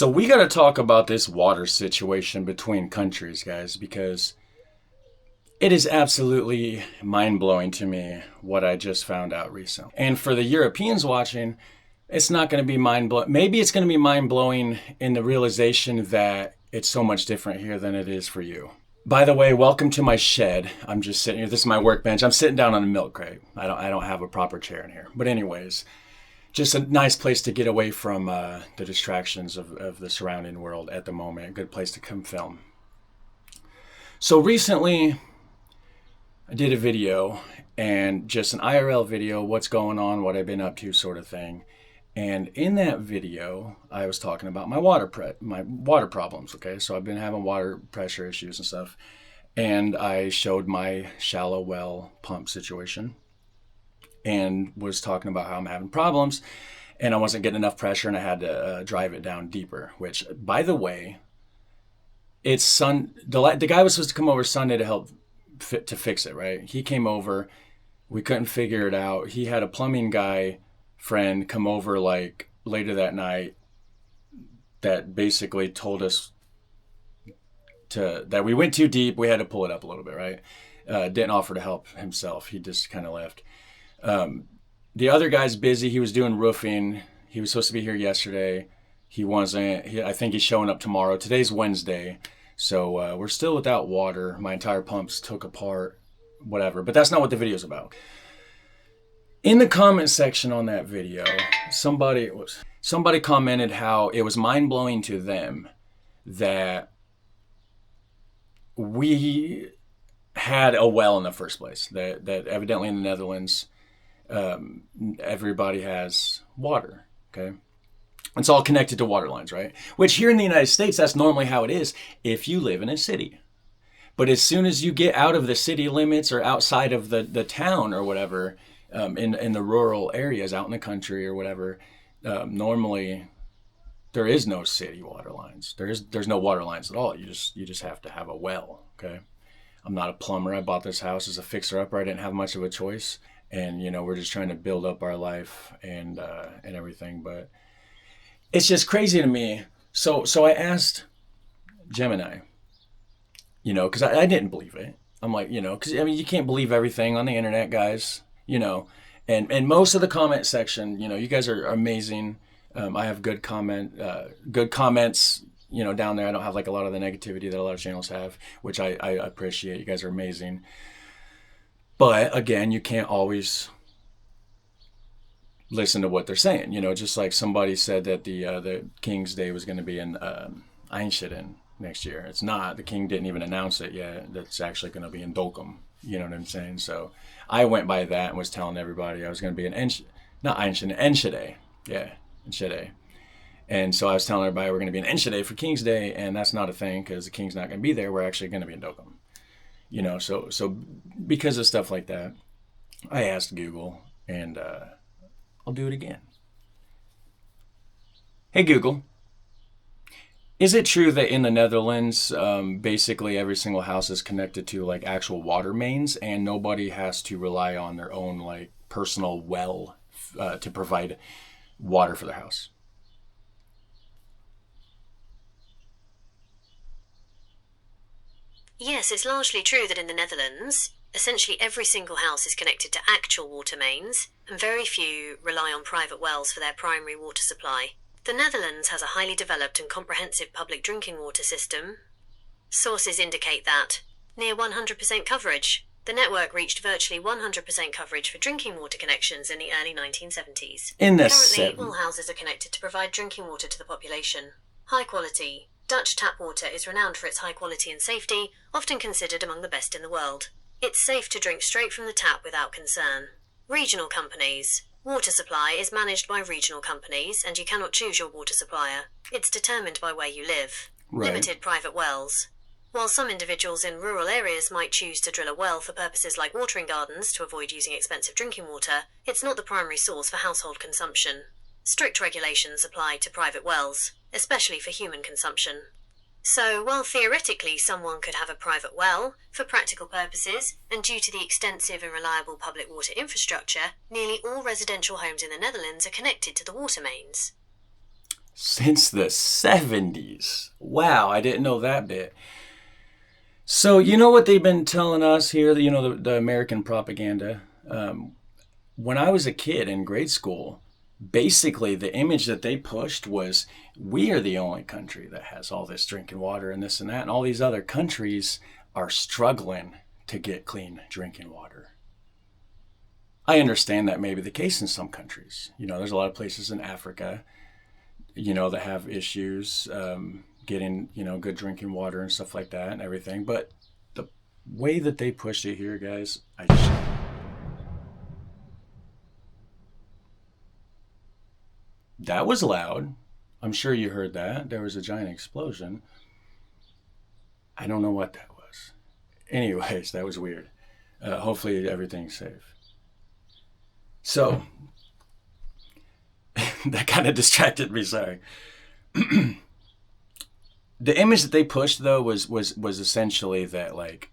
So we got to talk about this water situation between countries, guys, because it is absolutely mind-blowing to me what I just found out recently. And for the Europeans watching, it's not going to be mind-blowing. Maybe it's going to be mind-blowing in the realization that it's so much different here than it is for you. By the way, welcome to my shed. I'm just sitting here. This is my workbench. I'm sitting down on a milk crate. I don't have a proper chair in here. But anyways, just a nice place to get away from the distractions of the surrounding world at the moment. A good place to come film. So recently, I did a video, and just an IRL video, what's going on, what I've been up to, sort of thing. And in that video, I was talking about my water problems. Okay, so I've been having water pressure issues and stuff, and I showed my shallow well pump situation, and was talking about how I'm having problems, and I wasn't getting enough pressure, and I had to drive it down deeper. Which, by the way, the guy was supposed to come over Sunday to help to fix it. Right? He came over. We couldn't figure it out. He had a plumbing guy friend come over like later that night that basically told us that we went too deep. We had to pull it up a little bit, right? Didn't offer to help himself. He just kind of left. The other guy's busy. He was doing roofing. He was supposed to be here yesterday. He wasn't. I think he's showing up tomorrow. Today's Wednesday. So we're still without water. My entire pump's took apart, whatever. But that's not what the video's about. In the comment section on that video, somebody commented how it was mind-blowing to them that we had a well in the first place. That evidently in the Netherlands, everybody has water. Okay, it's all connected to water lines, right? Which here in the United States, that's normally how it is if you live in a city. But as soon as you get out of the city limits or outside of the town or whatever, in the rural areas, out in the country or whatever, normally there is no city water lines. There's no water lines at all. You just have to have a well. Okay, I'm not a plumber. I bought this house as a fixer-upper. I didn't have much of a choice, and we're just trying to build up our life and everything. But it's just crazy to me. So I asked Gemini, because I didn't believe it. I'm like, because you can't believe everything on the internet, guys. And most of the comment section, you guys are amazing. I have good comments, down there. I don't have like a lot of the negativity that a lot of channels have, which I appreciate. You guys are amazing. But again, you can't always listen to what they're saying. Just like somebody said that the King's Day was going to be in Eindhoven next year. It's not. The king didn't even announce it yet. That's actually going to be in Dokkum. You know what I'm saying? So I went by that and was telling everybody I was going to be in Enschede. Yeah, Enschede. And so I was telling everybody we're going to be in Enschede for King's Day, and that's not a thing because the king's not going to be there. We're actually going to be in Dokkum. So because of stuff like that, I asked Google, and I'll do it again. Hey, Google. Is it true that in the Netherlands, basically every single house is connected to like actual water mains, and nobody has to rely on their own like personal well to provide water for their house? Yes, it's largely true that in the Netherlands, essentially every single house is connected to actual water mains, and very few rely on private wells for their primary water supply. The Netherlands has a highly developed and comprehensive public drinking water system. Sources indicate that, near 100% coverage, the network reached virtually 100% coverage for drinking water connections in the early 1970s. Currently, all houses are connected to provide drinking water to the population. High quality. Dutch tap water is renowned for its high quality and safety, often considered among the best in the world. It's safe to drink straight from the tap without concern. Regional companies. Water supply is managed by regional companies, and you cannot choose your water supplier. It's determined by where you live. Right. Limited private wells. While some individuals in rural areas might choose to drill a well for purposes like watering gardens to avoid using expensive drinking water, it's not the primary source for household consumption. Strict regulations apply to private wells, especially for human consumption. So, while theoretically someone could have a private well, for practical purposes, and due to the extensive and reliable public water infrastructure, nearly all residential homes in the Netherlands are connected to the water mains. since the 70s. Wow, I didn't know that bit. So, you know what they've been telling us here, the American propaganda? When I was a kid in grade school, basically the image that they pushed was we are the only country that has all this drinking water and this and that, and all these other countries are struggling to get clean drinking water. I understand that may be the case in some countries. There's a lot of places in Africa, that have issues getting, good drinking water and stuff like that and everything. But the way that they pushed it here, guys, that was loud. I'm sure you heard that. There was a giant explosion. I don't know what that was. Anyways, that was weird. Hopefully everything's safe. So, that kind of distracted me, sorry. The image that they pushed, though, was essentially that, like,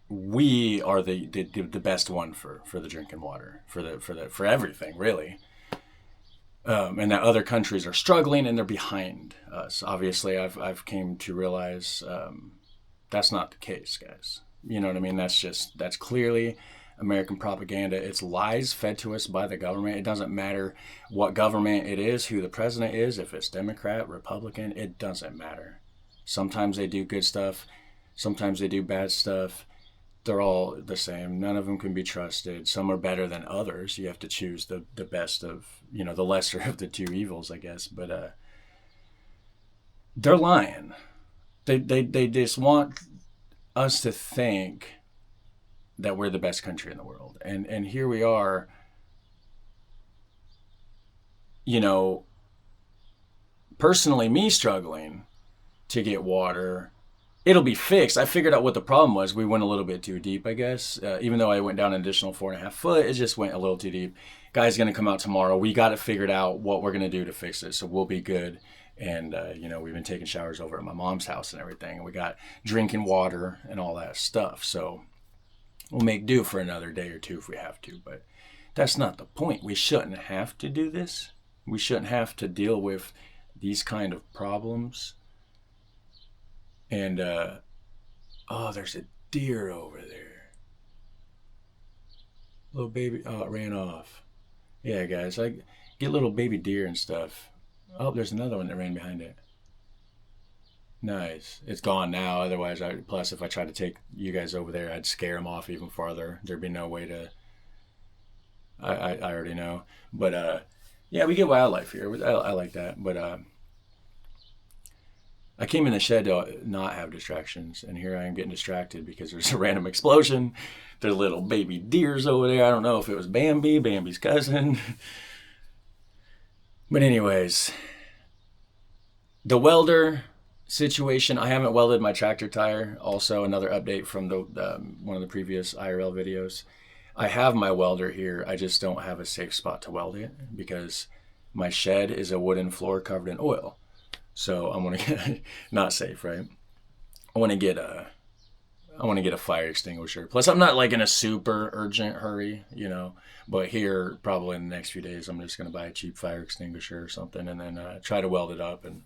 we are the best one for the drinking water, for everything, really. And that other countries are struggling and they're behind us. Obviously, I've came to realize that's not the case, guys. You know what I mean? That's clearly American propaganda. It's lies fed to us by the government. It doesn't matter what government it is, who the president is, if it's Democrat, Republican, it doesn't matter. Sometimes they do good stuff. Sometimes they do bad stuff. They're all the same. None of them can be trusted. Some are better than others. You have to choose the best of, the lesser of the two evils, I guess. But they're lying. They just want us to think that we're the best country in the world. And here we are, personally, me struggling to get water. It'll be fixed. I figured out what the problem was. We went a little bit too deep, I guess. Even though I went down an additional 4.5 foot, it just went a little too deep. Guy's going to come out tomorrow. We got it figured out what we're going to do to fix it. So we'll be good. And, we've been taking showers over at my mom's house and everything. And we got drinking water and all that stuff. So we'll make do for another day or two if we have to. But that's not the point. We shouldn't have to do this. We shouldn't have to deal with these kind of problems. And, there's a deer over there. Little baby, it ran off. Yeah, guys, I get little baby deer and stuff. Oh, there's another one that ran behind it. Nice. It's gone now. Otherwise, plus if I tried to take you guys over there, I'd scare them off even farther. There'd be no way to, I already know. But, yeah, we get wildlife here. I like that. But, I came in the shed to not have distractions, and here I am getting distracted because there's a random explosion. There's little baby deers over there. I don't know if it was Bambi's cousin. But anyways, the welder situation, I haven't welded my tractor tire. Also, another update from one of the previous IRL videos. I have my welder here. I just don't have a safe spot to weld it because my shed is a wooden floor covered in oil. So I'm gonna get not safe, right? I want to get a fire extinguisher. Plus, I'm not like in a super urgent hurry, But here, probably in the next few days, I'm just gonna buy a cheap fire extinguisher or something, and then try to weld it up, and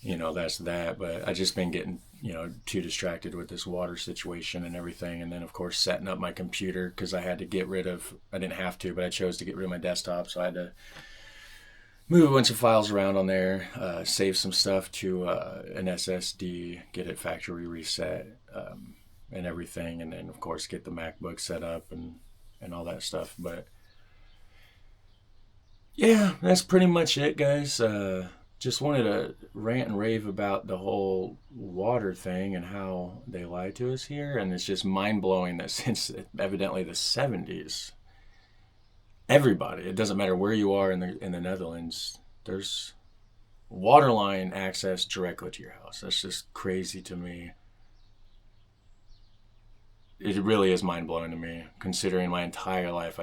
that's that. But I just been getting too distracted with this water situation and everything, and then of course setting up my computer because I had to get rid of. I didn't have to, but I chose to get rid of my desktop, so I had to move a bunch of files around on there, save some stuff to an SSD, get it factory reset, and everything, and then of course get the MacBook set up and all that stuff. But yeah, that's pretty much it, guys. Just wanted to rant and rave about the whole water thing and how they lie to us here, and it's just mind-blowing that since evidently the 70s, everybody, it doesn't matter where you are in the Netherlands, there's water line access directly to your house. That's just crazy to me. It really is mind-blowing to me, considering my entire life.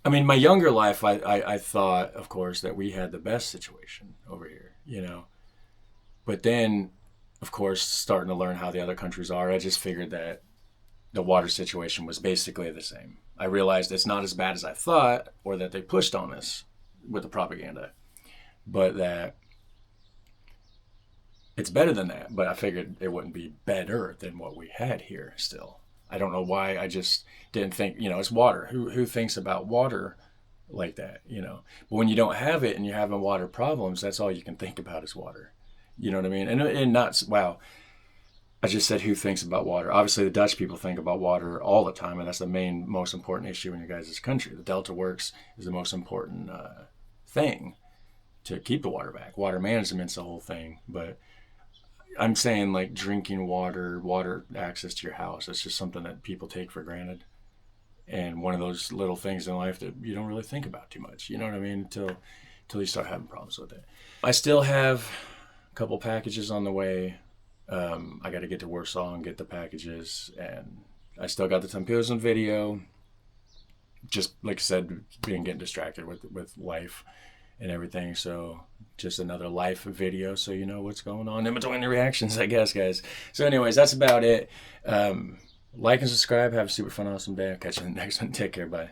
My younger life, I thought, of course, that we had the best situation over here, But then, of course, starting to learn how the other countries are, I just figured that the water situation was basically the same. I realized it's not as bad as I thought, or that they pushed on us. with the propaganda, but that it's better than that. But I figured it wouldn't be better than what we had here still. I don't know why. I just didn't think, it's water. Who thinks about water like that, But when you don't have it and you're having water problems, that's all you can think about is water. You know what I mean? And not, wow, I just said who thinks about water. Obviously, the Dutch people think about water all the time, and that's the most important issue in your guys' country. The Delta Works is the most important thing to keep the water back. Water management's the whole thing, but I'm saying like drinking water access to your house. It's just something that people take for granted. And one of those little things in life that you don't really think about too much. You know what I mean? Until you start having problems with it. I still have a couple packages on the way. I got to get to Warsaw and get the packages. And I still got the Tempusan video. Just like I said, getting distracted with life and everything. So just another life video so you know what's going on in between the reactions, I guess, guys. So anyways, that's about it. Like and subscribe. Have a super fun, awesome day. I'll catch you in the next one. Take care. Bye.